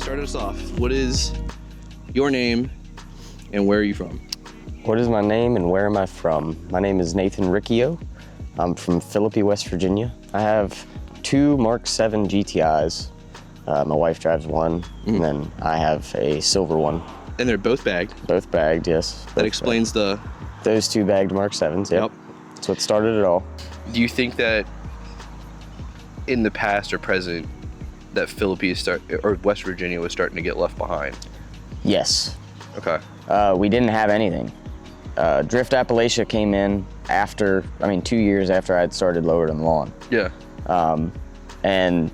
start us off. What is your name and where are you from? What is my name and where am I from? My name is Nathan Riccio. I'm from Philippi, West Virginia. I have 2 Mark 7 GTIs. My wife drives one, and then I have a silver one. And they're both bagged. Both bagged, yes. That explains those 2 bagged Mark 7s, yep. That's what started it all. Do you think that in the past or present that Philippi or West Virginia was starting to get left behind? Yes. Okay. We didn't have anything. Drift Appalachia came in 2 years after I'd started Lower Than the Lawn. Yeah. And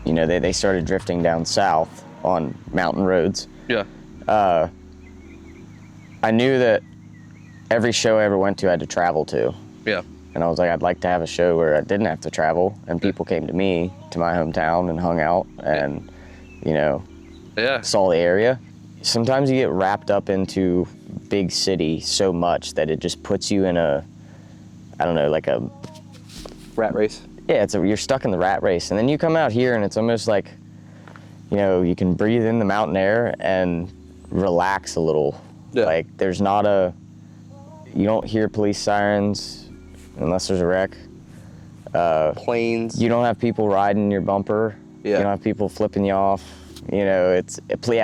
you know, they started drifting down south on mountain roads. Yeah. I knew that every show I ever went to I had to travel to. Yeah. And I was like, I'd like to have a show where I didn't have to travel and people came to me, to my hometown, and hung out and, you know, saw the area. Sometimes you get wrapped up into big city so much that it just puts you in a, I don't know, like a rat race. Yeah, you're stuck in the rat race. And then you come out here and it's almost like, you know, you can breathe in the mountain air and relax a little. Yeah. Like you don't hear police sirens unless there's a wreck. Planes. You don't have people riding your bumper. Yeah. You don't have people flipping you off. You know,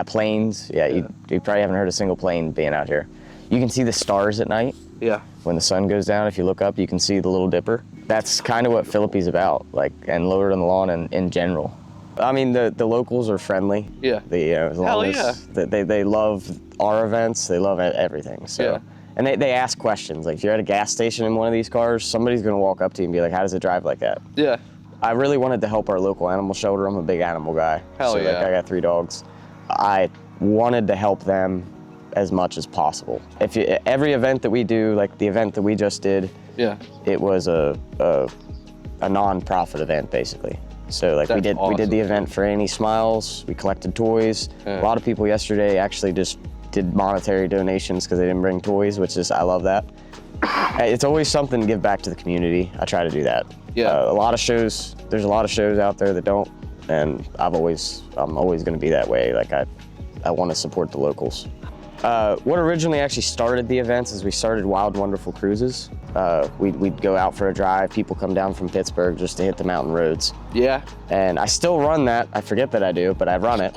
planes. Yeah, you probably haven't heard a single plane being out here. You can see the stars at night. Yeah. When the sun goes down, if you look up, you can see the Little Dipper. That's kind of what Philippi's about, like, and Lower Than the Lawn in general. I mean, the locals are friendly. Yeah. As long as they love our events, they love everything. So. Yeah. And they ask questions. Like, if you're at a gas station in one of these cars, somebody's gonna walk up to you and be like, how does it drive like that? Yeah. I really wanted to help our local animal shelter. I'm a big animal guy. Hell yeah. Like, I got 3 dogs. I wanted to help them as much as possible. Every event that we do, like the event that we just did, it was a non-profit event basically. So like we did the event for Annie Smiles. We collected toys. Yeah. A lot of people yesterday actually just did monetary donations because they didn't bring toys, which is, I love that. It's always something to give back to the community. I try to do that. Yeah. There's a lot of shows out there that don't, and I'm always going to be that way. Like I want to support the locals. What originally actually started the events is we started Wild Wonderful Cruises. We'd go out for a drive. People come down from Pittsburgh just to hit the mountain roads. Yeah. And I still run that. I forget that I do, but I run it.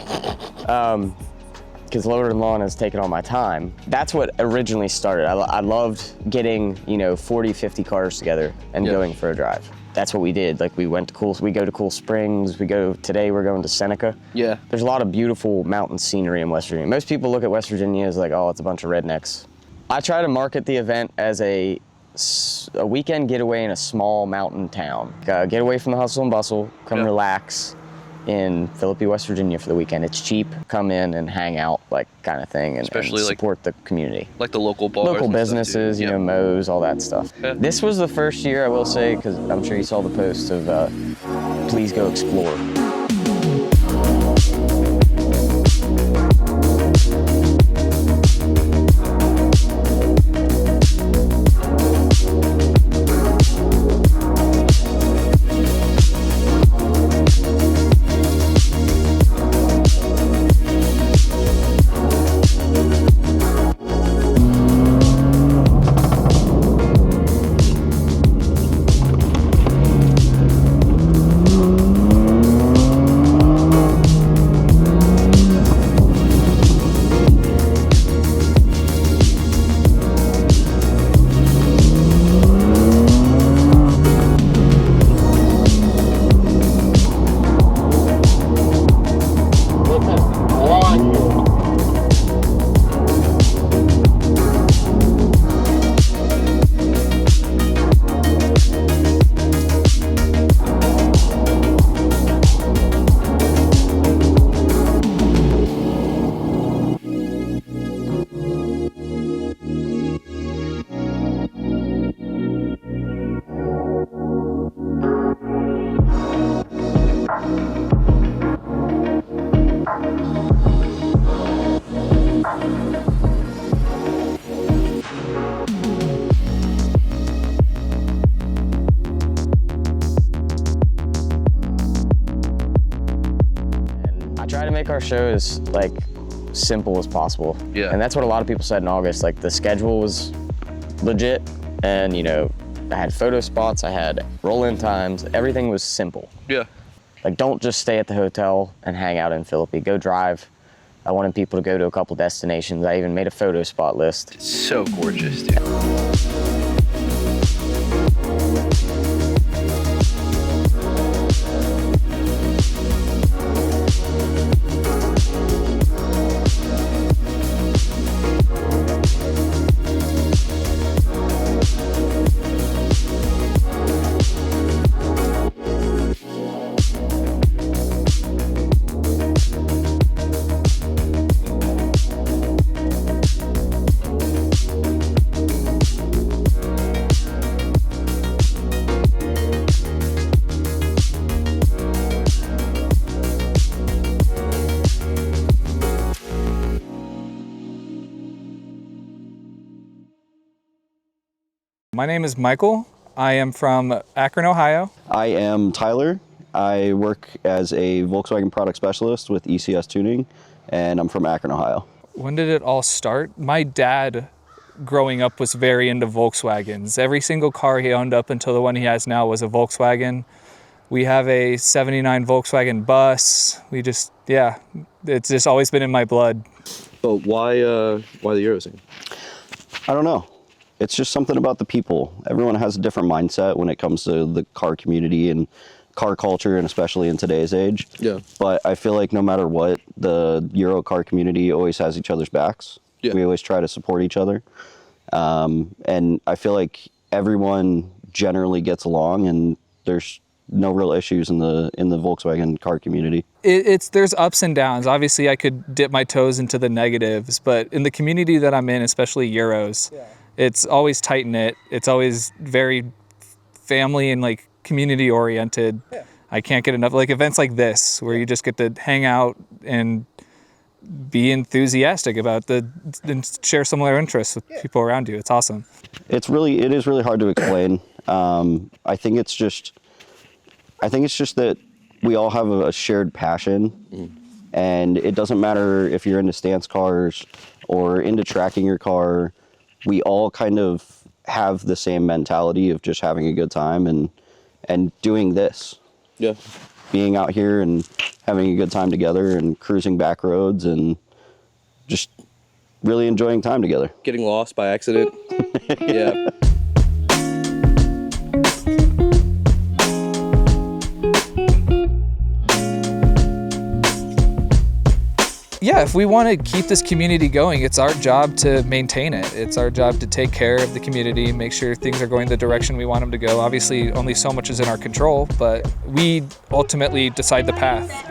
Because Lower Than Lawn has taken all my time. That's what originally started. I loved getting, 40, 50 cars together and going for a drive. That's what we did. Like we go to Cool Springs. Today we're going to Seneca. Yeah. There's a lot of beautiful mountain scenery in West Virginia. Most people look at West Virginia as like, oh, it's a bunch of rednecks. I try to market the event as a weekend getaway in a small mountain town. Get away from the hustle and bustle, come relax in Philippi, West Virginia for the weekend. It's cheap, come in and hang out, like kind of thing, and support the community. Like the local bars. Local businesses, Moe's, all that stuff. Yeah. This was the first year, I will say, because I'm sure you saw the post of please go explore. to make our show as like simple as possible. Yeah. And that's what a lot of people said in August. Like the schedule was legit, and you know, I had photo spots, I had roll-in times, everything was simple. Yeah. Like don't just stay at the hotel and hang out in Philippi, go drive. I wanted people to go to a couple destinations. I even made a photo spot list. It's so gorgeous, dude. My name is Michael. I am from Akron, Ohio. I am Tyler. I work as a Volkswagen product specialist with ECSTuning, and I'm from Akron, Ohio. When did it all start? My dad, growing up, was very into Volkswagens. Every single car he owned up until the one he has now was a Volkswagen. We have a '79 Volkswagen bus. It's just always been in my blood. But why the Eurozine? I don't know. It's just something about the people. Everyone has a different mindset when it comes to the car community and car culture, and especially in today's age. Yeah. But I feel like no matter what, the Euro car community always has each other's backs. Yeah. We always try to support each other. And I feel like everyone generally gets along, and there's no real issues in the Volkswagen car community. There's ups and downs. Obviously, I could dip my toes into the negatives, but in the community that I'm in, especially Euros, it's always tight-knit. It's always very family and like community oriented. Yeah. I can't get enough like events like this where you just get to hang out and be enthusiastic about and share similar interests with people around you. It's awesome. It is really hard to explain. I think it's just that we all have a shared passion, and it doesn't matter if you're into stance cars or into tracking your car. We all kind of have the same mentality of just having a good time and doing this. Yeah. Being out here and having a good time together and cruising back roads and just really enjoying time together. Getting lost by accident. Yeah. Yeah, if we want to keep this community going, it's our job to maintain it. It's our job to take care of the community, make sure things are going the direction we want them to go. Obviously, only so much is in our control, but we ultimately decide the path.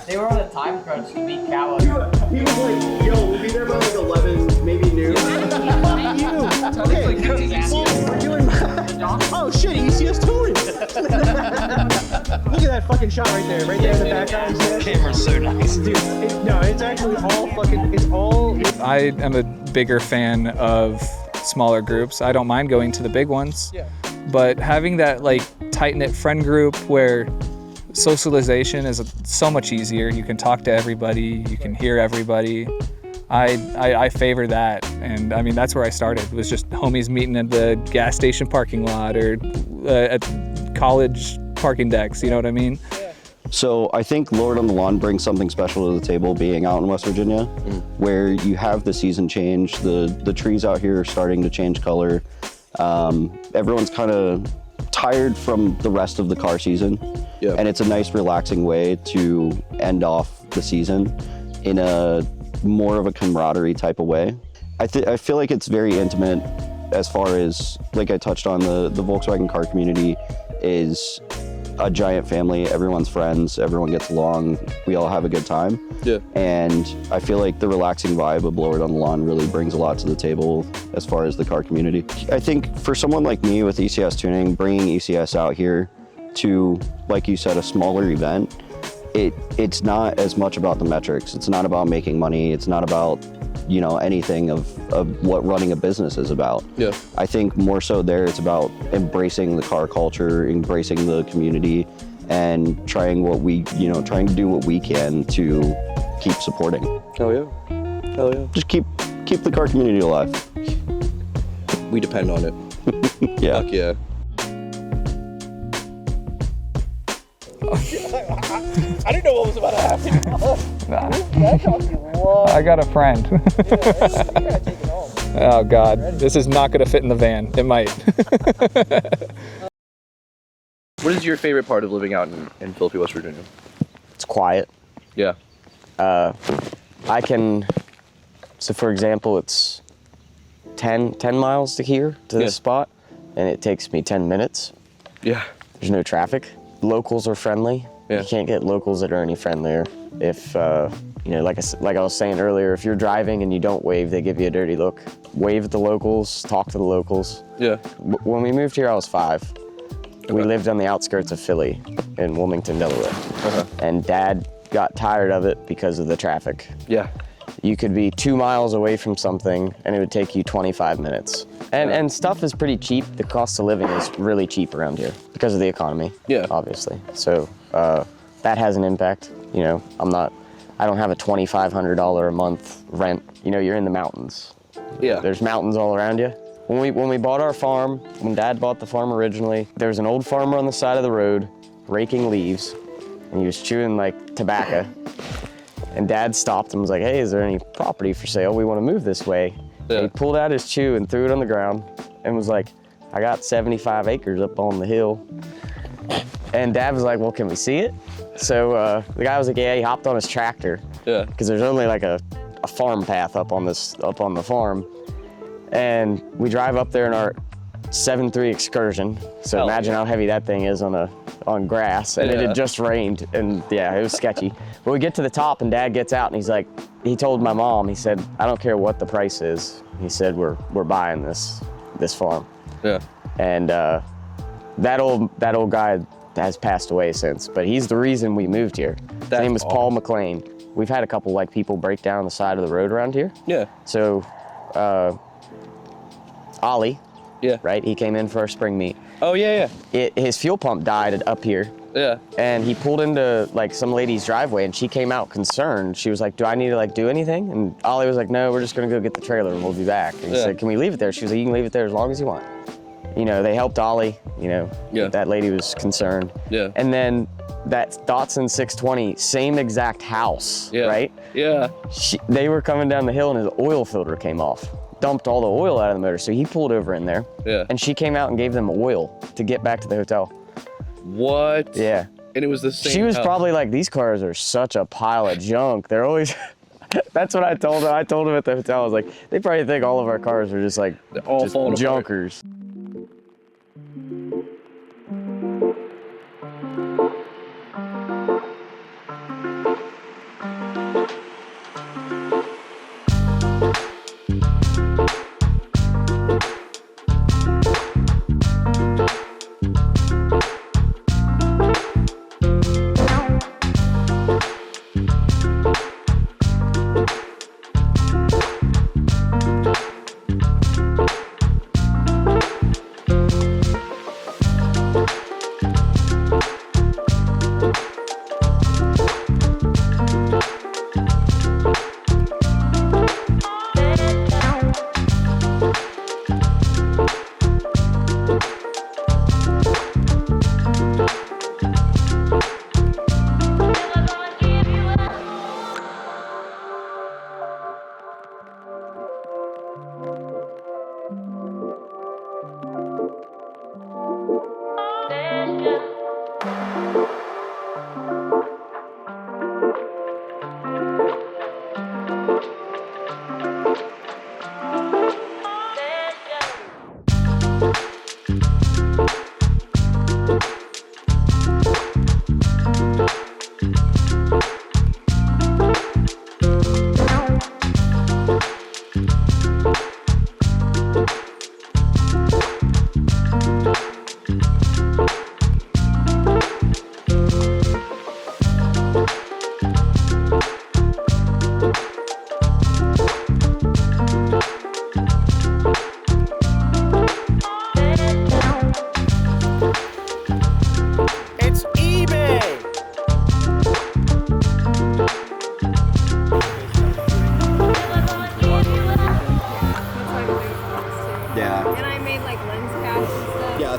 They were on a time crunch to beat Callum. He was like, yo, we'll be there by like 11, maybe noon. Fuck you. Okay, we're doing oh shit, ECSTuning. Look at that fucking shot right there in the background. The camera's so nice. Dude, it's actually all fucking, I am a bigger fan of smaller groups. I don't mind going to the big ones. Yeah. But having that like tight-knit friend group where socialization is so much easier. You can talk to everybody, you can hear everybody. I favor that, and I mean that's where I started. Was just homies meeting at the gas station parking lot or at college parking decks. You know what I mean? So I think Lord on the Lawn brings something special to the table, being out in West Virginia, where you have the season change. The trees out here are starting to change color. Everyone's kind of tired from the rest of the car season. Yeah. And it's a nice relaxing way to end off the season in a more of a camaraderie type of way. I feel like it's very intimate as far as, like I touched on, the Volkswagen car community is a giant family. Everyone's friends, everyone gets along, we all have a good time. Yeah. And I feel like the relaxing vibe of Blow It on the Lawn really brings a lot to the table as far as the car community. I think for someone like me with ECS tuning, bringing ECS out here to, like you said, a smaller event, it's not as much about the metrics. It's not about making money. It's not about, you know, anything of what running a business is about. Yeah. I think more so there, it's about embracing the car culture, embracing the community, and trying to do what we can to keep supporting. Hell yeah. Hell yeah. Just keep the car community alive. We depend on it. Yeah. Fuck yeah. I didn't know what was about to happen. I got a friend. Oh God, this is not gonna fit in the van. It might. What is your favorite part of living out in Philippi, West Virginia? It's quiet. Yeah. So for example, it's 10 miles to here, to this spot, and it takes me 10 minutes. Yeah. There's no traffic. Locals are friendly. Yeah. You can't get locals that are any friendlier. If, you know, like I was saying earlier, if you're driving and you don't wave, they give you a dirty look. Wave at the locals, talk to the locals. Yeah. When we moved here, I was 5. We lived on the outskirts of Philly in Wilmington, Delaware. And Dad got tired of it because of the traffic. Yeah. You could be 2 miles away from something and it would take you 25 minutes. And stuff is pretty cheap. The cost of living is really cheap around here because of the economy, obviously. So that has an impact. You know, I don't have a $2,500 a month rent. You know, you're in the mountains. Yeah. There's mountains all around you. When we bought our farm, when Dad bought the farm originally, there was an old farmer on the side of the road raking leaves, and he was chewing like tobacco. And Dad stopped and was like, "Hey, is there any property for sale? We want to move this way." Yeah. And he pulled out his chew and threw it on the ground and was like, "I got 75 acres up on the hill." And Dad was like, "Well, can we see it?" So the guy was like, "Yeah." He hopped on his tractor. Yeah. Because there's only like a farm path up on the farm. And we drive up there in our 7.3 Excursion. So imagine how heavy that thing is on grass. And it had just rained, and yeah, it was sketchy. But we get to the top and Dad gets out and he's like, he told my mom, he said, "I don't care what the price is." He said, we're buying this farm. Yeah. And that old guy has passed away since, but he's the reason we moved here. His name was Paul McLean. We've had a couple like people break down the side of the road around here. Yeah. So Ollie, right? He came in for our spring meet. Oh yeah, His fuel pump died up here. yeah. And he pulled into like some lady's driveway and she came out concerned. She was like, "Do I need to like do anything?" And Ollie was like, "No, we're just gonna go get the trailer and we'll be back." And he said, "Can we leave it there?" She was like, "You can leave it there as long as you want." You know, they helped Ollie, you know, that lady was concerned. Yeah. And then that Datsun 620, same exact house, right? Yeah. They were coming down the hill and his oil filter came off. Dumped all the oil out of the motor. So he pulled over in there. Yeah. And she came out and gave them oil to get back to the hotel. What? Yeah. And it was the same. She was house. probably like, "These cars are such a pile of junk. They're always," that's what I told her. I told him at the hotel, I was like, "They probably think all of our cars are just like all just falling apart. junkers."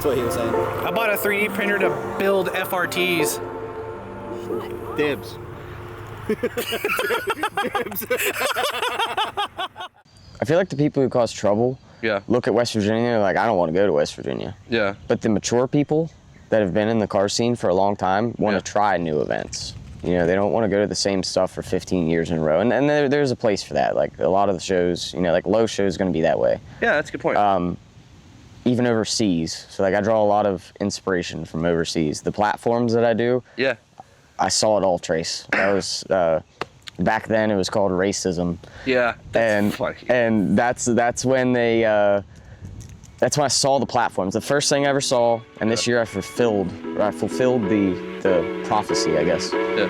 what he was saying. I bought a 3D printer to build FRTs. Dibs. I feel like the people who cause trouble Yeah. look at West Virginia and they're like, I don't want to go to West Virginia. Yeah. But the mature people that have been in the car scene for a long time want Yeah. to try new events. You know, they don't want to go to the same stuff for 15 years in a row. And there's a place for that. Like a lot of the shows, you know, like Low Show is going to be that way. Yeah, that's a good point. Even overseas. So like I draw a lot of inspiration from overseas. The platforms that I do, yeah. I saw it all trace. That was, back then it was called racism. Yeah. And funny. and that's when they that's when I saw the platforms. The first thing I ever saw, and this year I fulfilled the prophecy, I guess. Yeah.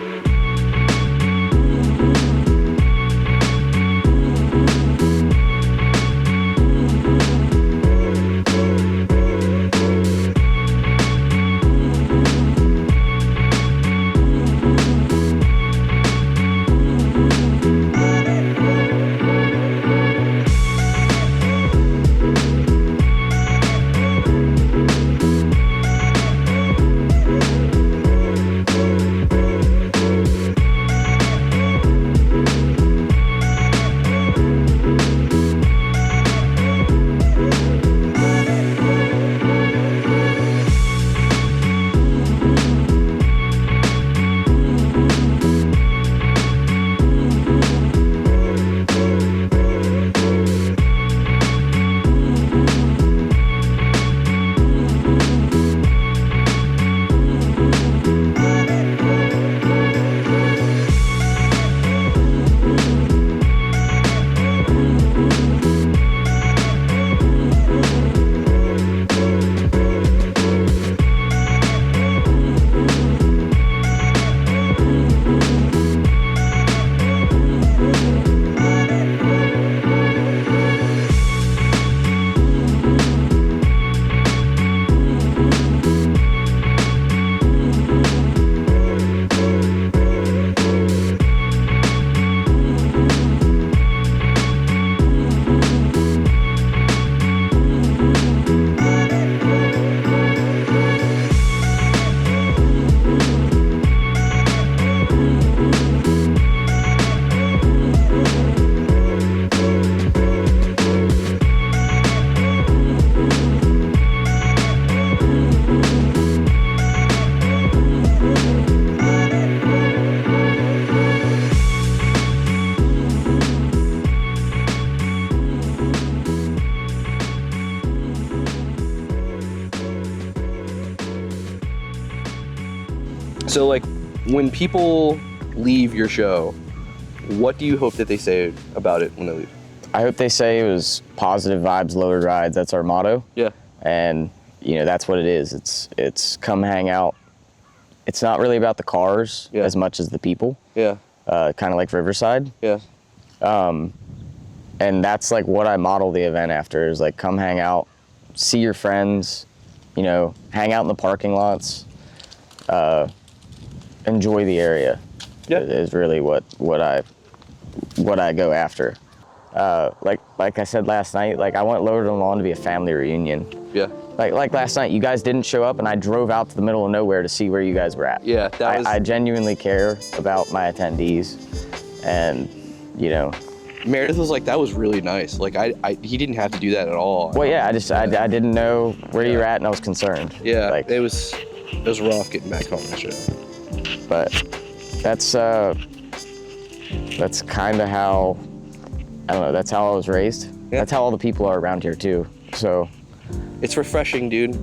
So, like, when people leave your show, what do you hope that they say about it when they leave? I hope they say it was positive vibes, lowered rides. That's our motto. Yeah. And you know, that's what it is. It's come hang out. It's not really about the cars Yeah. as much as the people. Yeah. Kind of like Riverside. Yeah. And that's like what I model the event after is like, come hang out, see your friends, you know, hang out in the parking lots, enjoy the area. Yeah. Is really what I go after. Like I said last night, like I want Lower Than Lawn to be a family reunion. Yeah. Like last night, you guys didn't show up and I drove out to the middle of nowhere to see where you guys were at. Yeah, that was... I genuinely care about my attendees, and you know. Meredith was like, that was really nice. Like, he didn't have to do that at all. Well, yeah, I didn't know where you were at and I was concerned. Yeah, Like, it was rough getting back home yesterday. but that's kind of how, I don't know, that's how I was raised. Yeah. That's how all the people are around here too. So It's refreshing, dude.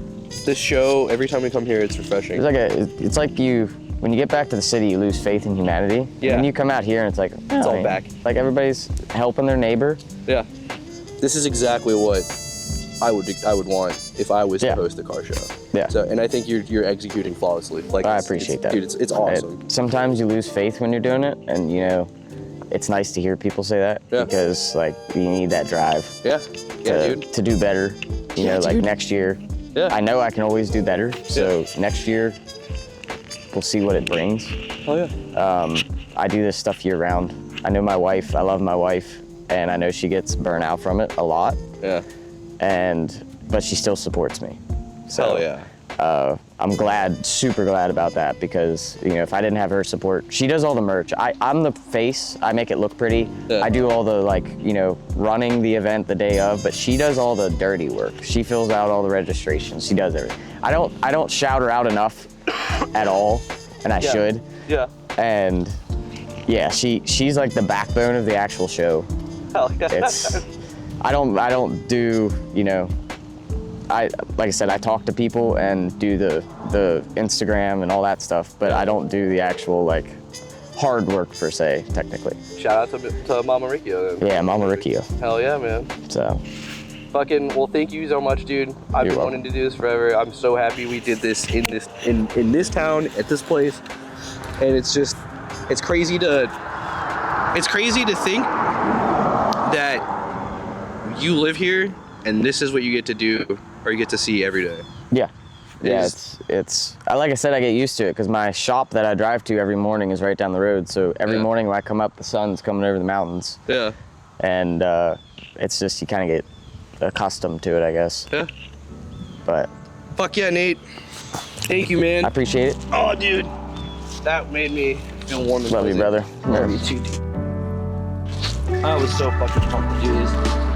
This show, every time we come here, it's refreshing. it's like you, when you get back to the city, you lose faith in humanity. Yeah. And then you come out here and it's like, It's all back. Like everybody's helping their neighbor. Yeah. This is exactly what I would want if I was Yeah. to host a car show. Yeah. So, and I think you're executing flawlessly. Like, I appreciate that. Dude, it's awesome. Sometimes you lose faith when you're doing it, and you know, it's nice to hear people say that Yeah. because like you need that drive Yeah. Yeah, to, dude. to do better. You Yeah, know, like dude. next year, Yeah. I know I can always do better. So next year, we'll see what it brings. Oh yeah. I do this stuff year round. I know my wife. I love my wife, and I know she gets burnt out from it a lot. Yeah. But she still supports me. So Hell yeah. I'm glad, super glad about that, because if I didn't have her support, she does all the merch. I'm the face. I make it look pretty. Yeah. I do all the running the event the day of, but she does all the dirty work. She fills out all the registrations. She does everything. I don't shout her out enough at all, and I should. Yeah. And yeah, she's like the backbone of the actual show. Hell yeah. It's I don't do like I said, I talk to people and do the Instagram and all that stuff, but I don't do the actual hard work per se, technically. Shout out to Mama Riccio. Yeah, Mama Riccio. Hell yeah, man. So Well, thank you so much, dude. I've been wanting to do this forever. I'm so happy we did this in this town, at this place. And it's crazy to think that you live here and this is what you get to do, or you get to see every day. yeah, it's like I said, I get used to it because my shop that I drive to every morning is right down the road. So every morning when I come up, the sun's coming over the mountains. Yeah. And it's just, you kind of get accustomed to it, I guess. Yeah. But Fuck yeah, Nate. Thank you, man. I appreciate it. Oh, dude. That made me feel warm and Love you, fuzzy. brother. Love you too, dude. I was so fucking pumped to do this.